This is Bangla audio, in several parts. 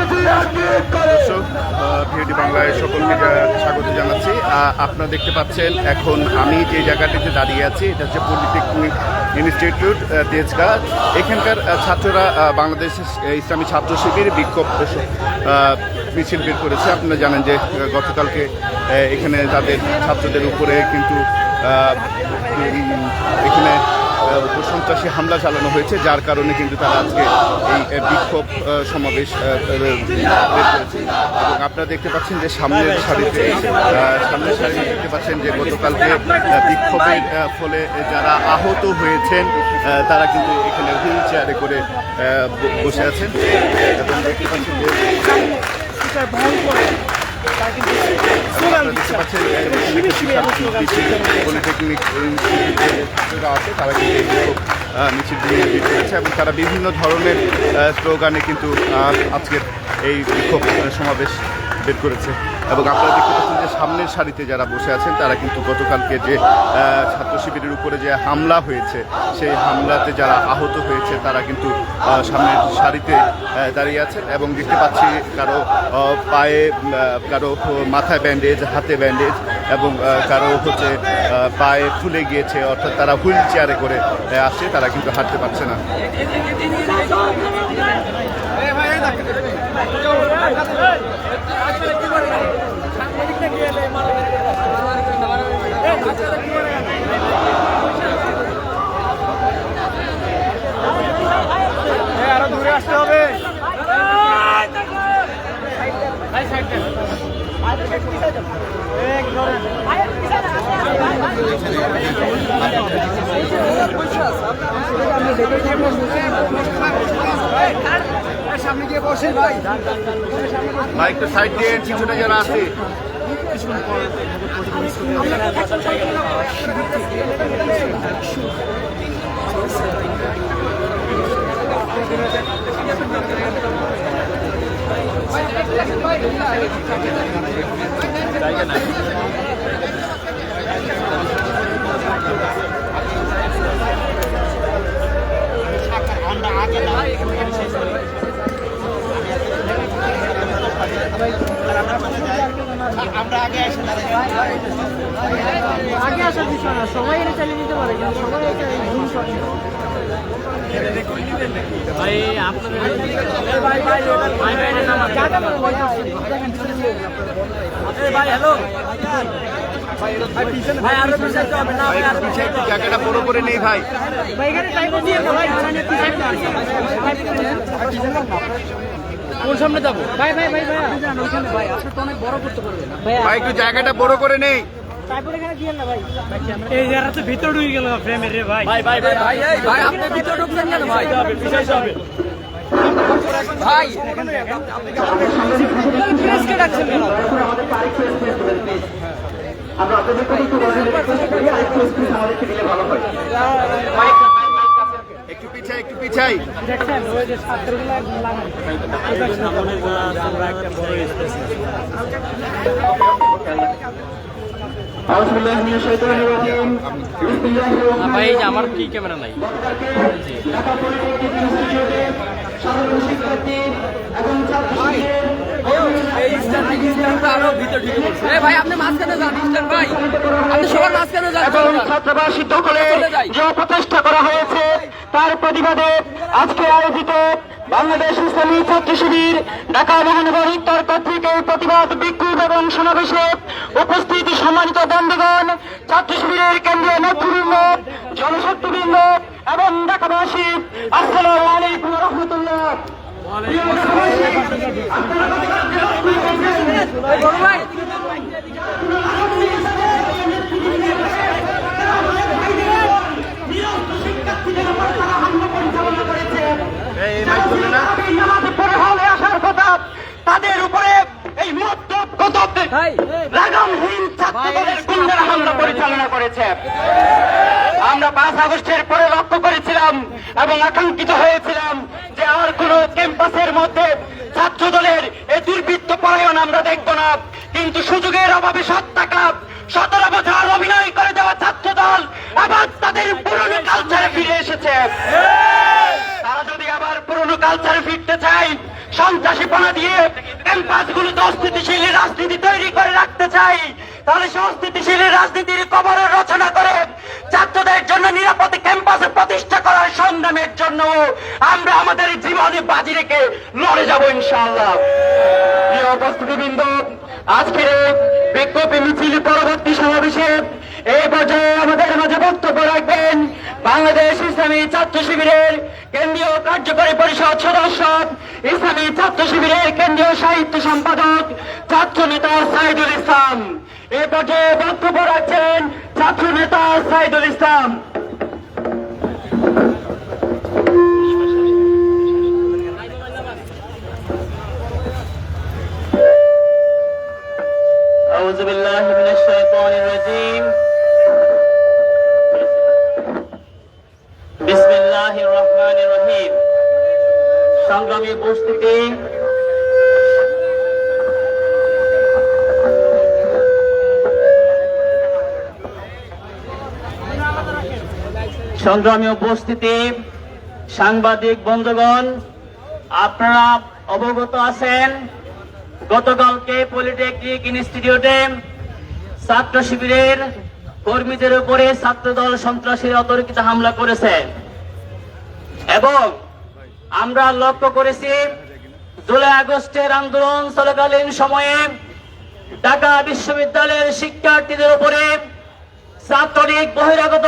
দর্শক, ভিওডি বাংলায় সকলকে স্বাগত জানাচ্ছি। আপনারা দেখতে পাচ্ছেন এখন আমি যে জায়গাটিতে দাঁড়িয়ে আছি, এটা হচ্ছে পলিটেকনিক ইনস্টিটিউট তেজগাঁ। এখানকার ছাত্ররা বাংলাদেশ ইসলামী ছাত্র শিবির বিক্ষোভ মিছিল বের করেছে। আপনারা জানেন যে গতকালকে এখানে তাদের ছাত্রদের উপরে কিন্তু এখানে সন্ত্রাসী হামলা চালানো হয়েছে, যার কারণে কিন্তু তারা আজকে এই বিক্ষোভ সমাবেশ বের করেছে। এবং আপনারা দেখতে পাচ্ছেন যে সামনের সারিতে দেখতে পাচ্ছেন যে গতকালকে বিক্ষোভের ফলে যারা আহত হয়েছেন তারা কিন্তু এখানে হুইল চেয়ারে করে বসে আছেন এবং দেখতে পাচ্ছেন যে পলিটেকনিক আছে, তারা কিন্তু এই বিক্ষোভ মিছিল বের করেছে এবং তারা বিভিন্ন ধরনের স্লোগানে কিন্তু আজকের এই বিক্ষোভ সমাবেশ বের করেছে। এবং আপনারা দেখতে পাচ্ছেন যে সামনের সারিতে যারা বসে আছেন তারা কিন্তু গতকালকে যে ছাত্র শিবিরের উপরে যে হামলা হয়েছে, সেই হামলাতে যারা আহত হয়েছে তারা কিন্তু সামনের সারিতে দাঁড়িয়ে আছেন। এবং দেখতে পাচ্ছি কারো পায়ে, কারো মাথায় ব্যান্ডেজ, হাতে ব্যান্ডেজ এবং কারো হচ্ছে পায়ে ফুলে গিয়েছে, অর্থাৎ তারা হুইল চেয়ারে করে আসছে, তারা কিন্তু হাঁটতে পারছে না। আরো দূরে আসতে হবে। সামনে গিয়ে বসে ভাই, একটু সাইড দিয়ে কিছুটা যারা আছে জায়গা নাই। আমরা আগে আসার বিষয় না, সবাই এটা চালিয়ে নিতে পারে, সবাই এটা ভুল করে। ভাই আপনাদের ভাই হ্যালো ভাই, আরো পিছাইতে হবে না ভাই, আরো পিছাইতে জায়গাটা বড় করে নেই ভাই। ভাই এখানে টাইম দিয়ে না ভাই, কোন সামনে যাবো ভাই? ভাই ভাই ভাই ওখানে ভাই, আপনি তো অনেক বড় করতে পারবেন ভাই, একটু জায়গাটা বড় করে নেই। তারপর এখানে দিয়েন না ভাই, এই যারা তো ভিতর ঢুকে গেল ফ্রেমের রে ভাই। ভাই ভাই ভাই ভাই ভাই আপনি ভিতর ঢুকছেন কেন ভাই? পিছাইতে হবে ভাই, প্রেস কে ডাকছেন কেন? আমরা আপনাদের কাছে একটু আরেকটু আমাদেরকে দিলে ভালো হয়। একটু পিছাই, একটু পিছাই। দেখছেন ওই যে ছাত্রগুলো লাগান ভাই, এই যে আমার কি ক্যামেরা নাই। ভাই আপনি মাঝখানে যান, ইস্টার্ন ভাই আপনি সবার মাঝখানে যান। ছাত্ররা সিদ্ধ করে যে প্রচেষ্টা করা হয়েছে তার প্রতিবাদে আজকে আয়োজিত বাংলাদেশ ইসলামী ছাত্র শিবির ঢাকা মহানগর উত্তর কর্তৃক এই প্রতিবাদ বিক্ষোভ এবং সমাবেশে উপস্থিত সম্মানিত বন্ধুগণ, ছাত্র শিবিরের কেন্দ্রীয় নেতৃবৃন্দ, জনশক্তিবৃন্দ এবং ঢাকাবাসী, আসসালামু আলাইকুম ওয়া রাহমাতুল্লাহ। তাদের উপরে এই লাগামহীন ছাত্রদের গুন্ডারা হামলা পরিচালনা করেছে। আমরা 5 আগস্টের পরে লক্ষ্য করেছিলাম এবং আকাঙ্ক্ষিত হয়েছিলাম যে আর কোন ক্যাম্পাসের মধ্যে ছাত্র দলের এই দুর্বৃত্ত পরায়ণ আমরা দেখব না, কিন্তু সুযোগের অভাবে 17 বছর অভিনয় করে দেওয়া ছাত্র দল আবার তাদের পুরনো কালচারে ফিরে এসেছে। তারা যদি আবার পুরনো কালচারে ফিরতে চায়, সন্ত্রাসীপনা দিয়ে ক্যাম্পাসগুলোতে অস্থিতিশীল রাজনীতি তৈরি করে রাখতে চাই, তাহলে সে অস্থিতিশীল রাজনীতির কবর রচনা করে ছাত্রদের জন্য নিরাপদ ক্যাম্পাসে প্রতিষ্ঠা করার সংগ্রামের জন্য আমরা আমাদের জীবনে বাজি রেখে লড়ে যাব ইনশাআল্লাহ। প্রিয় উপস্থিতিবৃন্দ, আজকের এই বিক্ষোভ মিছিল পরবর্তী সমাবেশে এই পর্যায়ে আমাদের মাঝে বক্তব্য রাখবেন বাংলাদেশ ইসলামী ছাত্র শিবিরের কেন্দ্রীয় কার্যকরী পরিষদ সদস্য, ইসলামী ছাত্র শিবিরের কেন্দ্রীয় সাহিত্য সম্পাদক, ছাত্র নেতা সাইদুল ইসলাম। এই পর্যায়ে বক্তব্য রাখছেন ছাত্র নেতা সাইদুল ইসলাম। আউযু বিল্লাহি মিনাশ শাইতানির রাজীম। বিসমিল্লাহির রহমানির রহিম। সংগ্রামী উপস্থিতি, সাংবাদিক বন্ধুগণ, আপনারা অবগত আছেন গতকালকে পলিটেকনিক ইনস্টিটিউটে ছাত্র শিবিরের কর্মীদের উপরে ছাত্রদল সন্ত্রাসীরা অতর্কিত হামলা করেছে এবং আমরা লক্ষ্য করেছি জুলাই আগস্টের আন্দোলন চলাকালীন সময়ে ঢাকা বিশ্ববিদ্যালয়ের শিক্ষার্থীদের উপরে ছাত্রলীগ বহিরাগত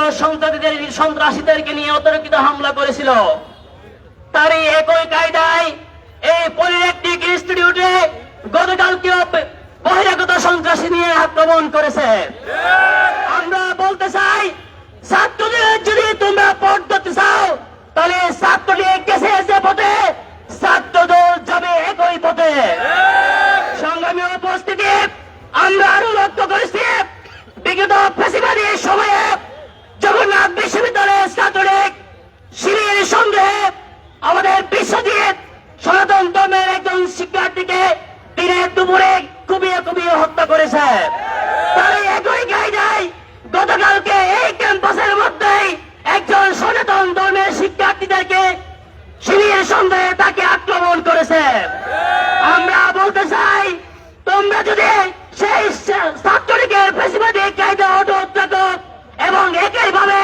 সন্ত্রাসীদেরকে নিয়ে অতর্কিত হামলা করেছিল। তারই একই কায়দায় এই পলিটেকনিক ইনস্টিটিউটে গতকালকে বহিরাগত সন্ত্রাসী নিয়ে আক্রমণ করেছে। আমরা বলতে চাই, ছাত্রদের যদি তোমরা পথ ধরতে চাও, তাহলে ছাত্রলীগ গেছে যে পথে, ছাত্রদল যাবে একই পথে। সংগ্রামী উপস্থিতি, আমরা আরো লক্ষ্য করেছি বিগত ফ্যাসিবাদী সময়ে জগন্নাথ বিশ্ববিদ্যালয়ের ছাত্রলীগ শিবির সন্দেহে আমাদের বিশ্বজিৎ সনাতন ধর্মের একজন শিক্ষার্থীকে দিনের দুপুরে কুপিয়ে হত্যা করেছে। তাই একই কায়দায় গতকালকে এই ক্যাম্পাসের মধ্যেই একজন সনাতন ধর্মের শিক্ষার্থীদেরকে শিবির সন্দেহে তাকে আক্রমণ করেছে। আমরা বলতে চাই, তোমরা যদি সেই ছাত্রলীগের ফ্যাসিবাদী কায়দা অটুট থাকো এবং একইভাবে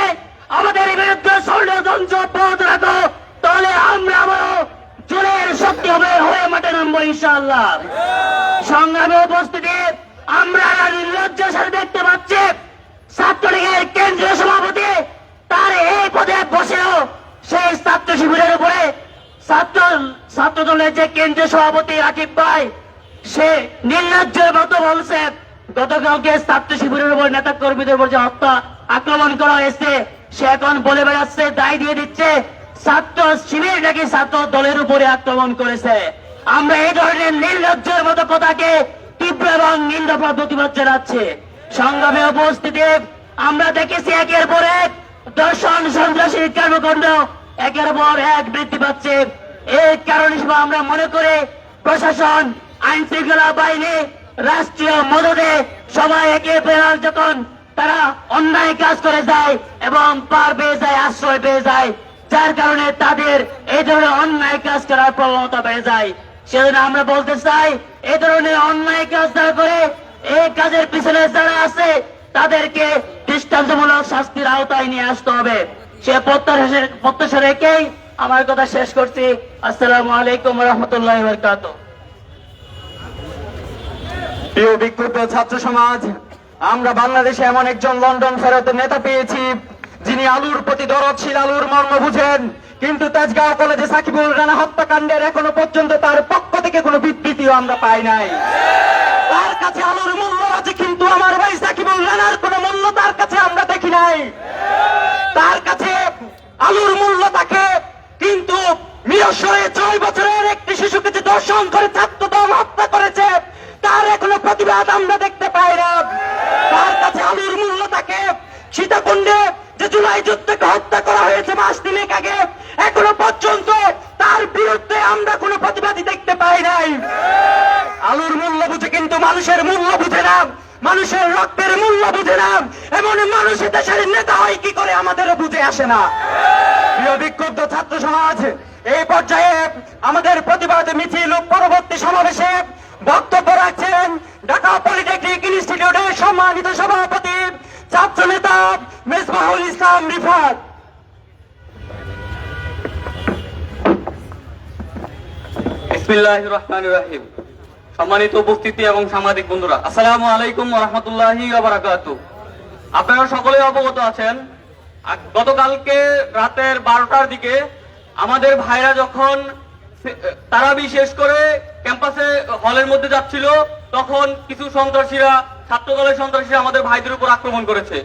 আমাদের বিরুদ্ধে ষড়যন্ত্র অব্যাহত রাখো, তাহলে আমরা আবারও জোরের শক্তি হবে হয়ে মাঠে নামবো ইনশাআল্লাহ। সংগ্রামে উপস্থিতি, আমরা নির্লজ্জের সাথে দেখতে পাচ্ছি ছাত্রলীগের কেন্দ্রীয় সভাপতি তার এই পদে বসেও সেই ছাত্র শিবিরের উপরে ছাত্র দলের যে কেন্দ্রীয় সভাপতি রাকিব ভাই, সে নির্লজ্জের মতো বলছে গতকালকে ছাত্র শিবিরের উপর নেতা কর্মীদের উপর যে হত্যা আক্রমণ করা হয়েছে, সে এখন বলে বেড়াচ্ছে, দায় দিয়ে দিচ্ছে ছাত্র শিবির নাকি ছাত্র দলের উপরে আক্রমণ করেছে। আমরা এই ধরনের নির্লজ্জের মতো কথাকে তীব্র এবং নিন্দা প্রতিবাদ জানাচ্ছি। সংগ্রামে উপস্থিতি, আমরা দেখেছি একের পর এক দর্শন সন্ত্রাসী কর্মকাণ্ড একের পর এক বৃদ্ধি পাচ্ছে। এই কারণ হিসেবে আমরা মনে করি প্রশাসন, আইন শৃঙ্খলা বাহিনী, রাষ্ট্রীয় মদদে সবাই একে পেয়ে যখন তারা অন্যায় কাজ করে যায় এবং পার পেয়ে যায়, আশ্রয় পেয়ে যায়, যার কারণে তাদের এই ধরনের অন্যায় কাজ করার প্রবণতা বেড়ে যায়। সেজন্য আমরা বলতে চাই, এই ধরনের অন্যায় কাজ যারা করে, এই কাজের পিছনে যারা আছে তাদেরকে দৃষ্টান্তমূলক শাস্তির আওতায় নিয়ে আসতে হবে। সে প্রত্যাশা রেখেই আমার কথা শেষ করছি। আসসালামু আলাইকুম ওয়া রাহমাতুল্লাহি ওয়া বারাকাতুহু। প্রিয় বিক্ষুব্ধ ছাত্র সমাজ, আমরা বাংলাদেশে এমন একজন লন্ডন ফেরতের নেতা পেয়েছি যিনি আলুর প্রতি দরদশীল, আলুর মর্ম বুঝেন, কিন্তু তেজগাঁও কলেজে সাকিবুল রানা হত্যাকাণ্ডের এখনো পর্যন্ত তার পক্ষ থেকে কোনো বিবৃতিও আমরা পাই নাই। তার কাছে আলুর মূল্য আছে, কিন্তু আমার ভাই সাকিবুল রানার কোনো মূল্য তার কাছে আমরা দেখি নাই। তার কাছে আলুর মূল্য থাকে, কিন্তু মিরসরাইয়ে 6 বছরের একটি শিশুকে যে ধর্ষণ করে ছাত্রদল হত্যা করেছে, তার এখনো প্রতিবাদ আমরা দেখতে পাই না। তার কাছে আলুর মূল্য থাকে, সীতাকুণ্ডে যে জুলাই যুদ্ধকে হত্যা করা হয়েছে মাস 3 আগে, এখনো পর্যন্ত তার বিরুদ্ধে আমরা কোনো প্রতিবাদী দেখতে পাই নাই। আলুর মূল্য বুঝে, কিন্তু মানুষের মূল্য বুঝে না, মানুষের রক্তের মূল্য বুঝে না। এমন মানুষ দেশের নেতা হয় কি করে আমাদেরও বুঝে আসে না। প্রিয় বিক্ষুব্ধ ছাত্র সমাজ, এই পর্যায়ে আমাদের প্রতিবাদ মিছিল পরবর্তী সমাবেশে বক্তব্য রাখছেন ঢাকা পলিটেকনিক ইনস্টিটিউটের সম্মানিত সভাপতি ছাত্র নেতা মেজবাহুল ইসলাম রিফাত। বিসমিল্লাহির রহমানির রহিম। সম্মানিত উপস্থিতি এবং সাংবাদিক বন্ধুরা, আসসালামু আলাইকুম ওয়া রাহমাতুল্লাহি ওয়া বারাকাতুহু। আপনারা সকলেই অবগত আছেন, গতকালকে রাতের 12টার দিকে আমাদের ভাইরা যখন তারাবি শেষ করে ক্যাম্পাসে হলের মধ্যে যাচ্ছিল, তখন কিছু সন্ত্রাসীরা, ছাত্রদলের সন্ত্রাসীরা আমাদের ভাইদের উপর আক্রমণ করেছে।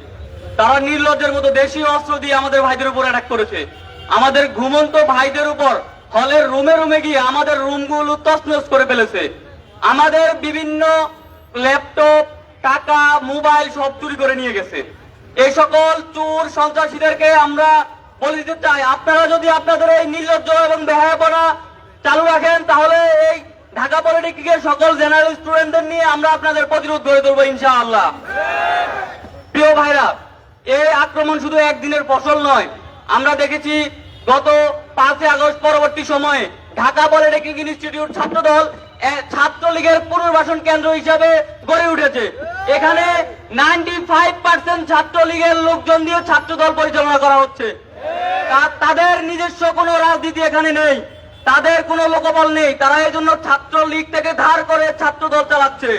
তারা নির্লজ্জের মতো দেশীয় অস্ত্র দিয়ে আমাদের ভাইদের উপর অ্যাটাক করেছে। আমাদের ঘুমন্ত ভাইদের উপর হলের রুমে রুমে গিয়ে আমাদের রুমগুলো তছনছ করে ফেলেছে। আমাদের বিভিন্ন ল্যাপটপ, টাকা, মোবাইল সব চুরি করে নিয়ে গেছে। এই সকল চোর সন্ত্রাসীদেরকে আমরা বলে দিতে চাই, আপনারা যদি আপনাদের এই নির্লজ্জ এবং বেহায়াপনা চালু রাখেন, তাহলে এই ঢাকা পলিটেকনিকের সকল জেনারেল স্টুডেন্টদের নিয়ে আমরা আপনাদের প্রতিরোধ গড়ে তুলবো ইনশাআল্লাহ। প্রিয় ভাইরা, এই আক্রমণ শুধু একদিনের ফসল নয়। আমরা দেখেছি গত 5 আগস্ট পরবর্তী সময়ে ঢাকা পলিটেকনিক ইনস্টিটিউট ছাত্রদল ছাত্রলীগের পুনর্বাসন কেন্দ্র হিসাবে গড়ে উঠেছে। এখানে 95% ছাত্রলীগের লোকজন দিয়ে ছাত্রদল পরিচালনা করা হচ্ছে। তাদের নিজস্ব কোনো রাজনীতি এখানে নেই, তাদের কোনো লোকবল নেই। তারা এই জন্য ছাত্রলীগ থেকে ধার করে ছাত্রদল চালাচ্ছে।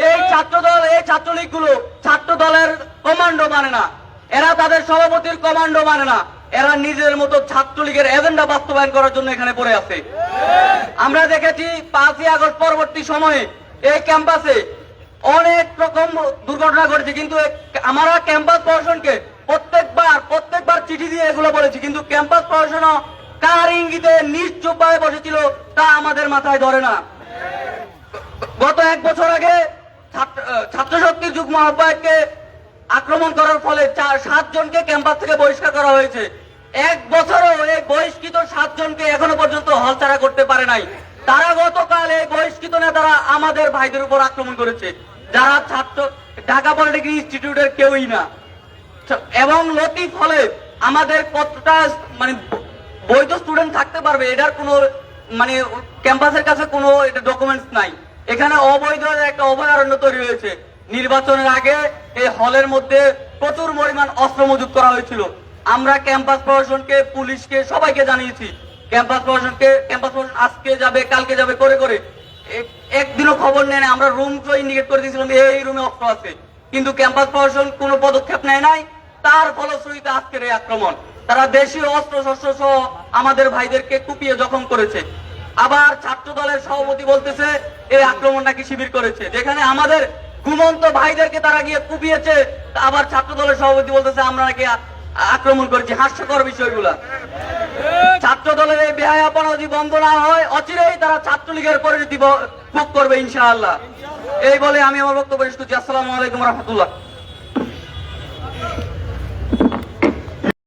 এই ছাত্রদল, এই ছাত্রলীগ গুলো ছাত্রদলের কমান্ডো মানে না, এরা তাদের সভাপতির কমান্ডো মানে না, এরা নিজের মতো ছাত্রলীগের এজেন্ডা বাস্তবায়ন করার জন্য এখানে পড়ে আছে। আমরা দেখেছি 5 আগস্ট পরবর্তী সময়ে এই ক্যাম্পাসে অনেক রকম দুর্ঘটনা ঘটেছে, কিন্তু আমরা ক্যাম্পাস প্রশাসনকে প্রত্যেকবার চিঠি দিয়ে এগুলো বলেছি, কিন্তু ক্যাম্পাস প্রশাসন কার ইঙ্গিতে নিশ্চুপভাবে বসেছিল তা আমাদের মাথায় ধরে না। গত 1 বছর আগে ছাত্র শক্তির যুগ্ম আহ্বায়ককে আক্রমণ করার ফলে 7 জনকে ক্যাম্পাস থেকে বহিষ্কার করা হয়েছে। 1 বছরও এই বহিষ্কৃত 7 জনকে এখনো পর্যন্ত হলছাড়া করতে পারে নাই। তারা গতকাল এই বহিষ্কৃত নেতারা আমাদের ভাইদের উপর আক্রমণ করেছে, যারা ছাত্র ঢাকা পলিটেকনিক ইনস্টিটিউটের কেউই না। এবং লতিফ হলে আমাদের কতটা মানে বৈধ স্টুডেন্ট থাকতে পারবে এটার কোনো মানে ক্যাম্পাসের কাছে কোনো ডকুমেন্টস নাই। এখানে অবৈধ একটা অভয়ারণ্য তৈরি হয়েছে। নির্বাচনের আগে এই হলের মধ্যে প্রচুর পরিমাণ অস্ত্র মজুত করা হয়েছিল। আমরা ক্যাম্পাস প্রশাসনকে, পুলিশকে, সবাইকে জানিয়েছি। ক্যাম্পাস প্রশাসন আজকে যাবে, কালকে যাবে করে করে একদিনও খবর নেয় না। আমরা রুম তো ইন্ডিকেট করে দিয়েছিলাম এই রুমে অস্ত্র আছে, কিন্তু ক্যাম্পাস প্রশাসন কোনো পদক্ষেপ নেয় নাই। তার ফলশ্রুতিতে আজকের এই আক্রমণ। তারা দেশীয় অস্ত্র শস্ত্র সহ আমাদের ভাইদেরকে কুপিয়ে জখম করেছে। আবার ছাত্র দলের সভাপতি বলতেছে এই আক্রমণ নাকি শিবির করেছে, যেখানে আমাদের ঘুমন্ত ভাইদেরকে তারা গিয়ে কুপিয়েছে। আবার ছাত্র দলের সভাপতি বলতেছে আমরা নাকি আক্রমণ করেছি। হাস্যকর বিষয়গুলা। ছাত্র দলের এই বেহায়াপনা যদি বন্ধ না হয়, অচিরেই তারা ছাত্রলীগের পরিণতি ভোগ করবে ইনশাআল্লাহ। এই বলে আমি আমার বক্তব্য শেষ করছি। আসসালামু আলাইকুম রহমতুল্লাহ।